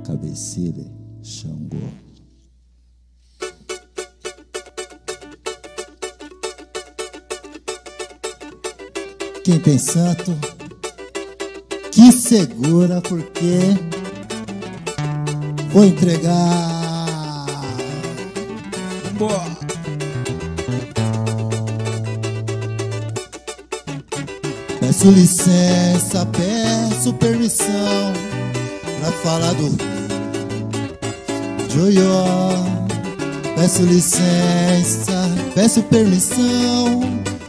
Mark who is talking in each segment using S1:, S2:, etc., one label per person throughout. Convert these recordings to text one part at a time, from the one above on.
S1: Cabecilha, Xangô. Quem tem santo, que segura, porque vou entregar.
S2: Boa.
S1: Peço licença, peço permissão pra falar do Joió. Peço licença, peço permissão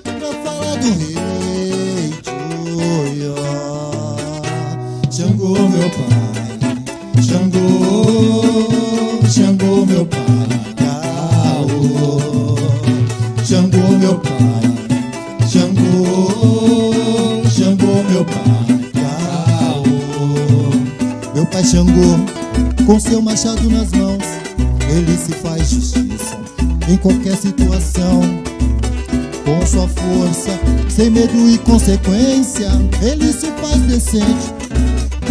S1: pra falar do rei Joió. Xangô, meu pai, Xangô, Xangô, meu pai, Caô. Xangô, meu pai, Xangô, Xangô, meu pai, Caô. Meu pai Xangô, com seu machado nas mãos, ele se faz justiça em qualquer situação. Com sua força, sem medo e consequência, ele se faz decente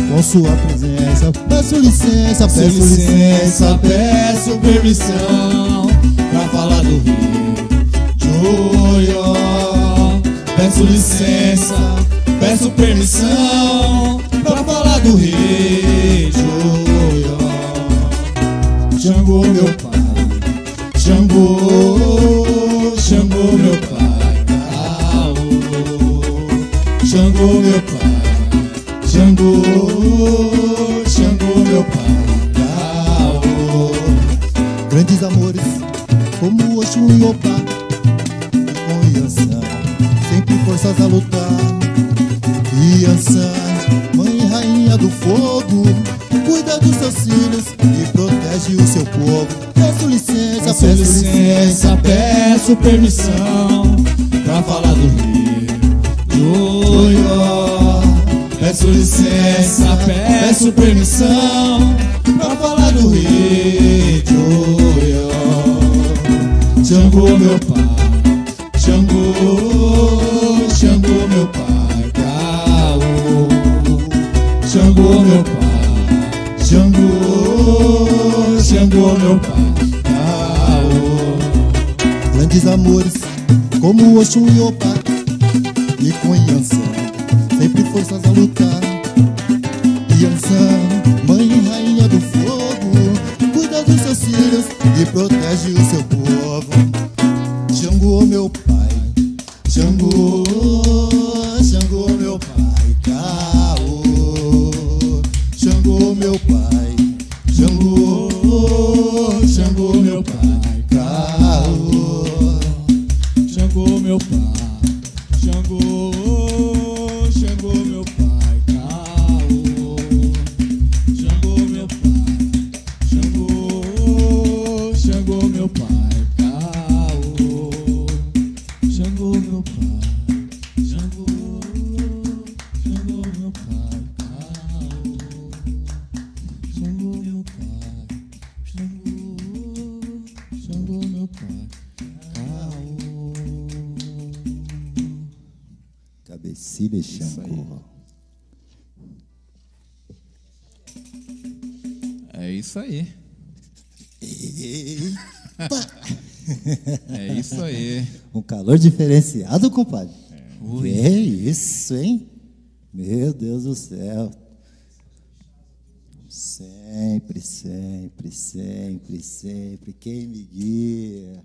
S1: com sua presença. Peço licença, peço licença, peço permissão pra falar do rei Joió. Peço licença, peço permissão pra falar do rei Joió. Xangô, meu pai, Xangô, Xangô, meu pai, Caô. Xangô, meu pai, Xangô, Xangô, meu pai, Caô. Grandes amores como Oxum e Opá, e com Iansã, sempre forças a lutar. Iansã, mãe e rainha do fogo, cuida dos seus filhos e protege o seu povo. Peço licença, peço licença, peço permissão pra falar do rei Joió. Peço licença, peço permissão pra falar do rei Joió. Xangô, meu pai, Xangô, Xangô, meu pai, Caô. Xangô, meu pai, Xangô, Xangô, meu pai, Caô. Grandes amores como Oxum e Opá, e com Iansã, sempre forças a lutar. Iansã, mãe e rainha do fogo, cuida dos seus filhos e protege o seu povo. Xangô, meu pai, Xangô, Xangô, meu pai, Caô. Xangô, meu pai, Xangô, Xangô, meu pai, Caô. Xangô, meu pai, Xangô, Xangô, meu pai, Caô. Xangô, meu pai, Xangô, Xangô, meu pai, Caô. Xangô, meu pai, Xangô, Xangô, meu pai, Caô. Xangô, meu pai, Xangô, Xangô, meu pai, Caô. Cabecilha, Xangô.
S2: É isso aí.
S1: Eita.
S2: É isso aí.
S1: Um calor diferenciado, compadre.
S2: Ui.
S1: Que isso, hein? Meu Deus do céu. Sempre, sempre, sempre, sempre. Quem me guia?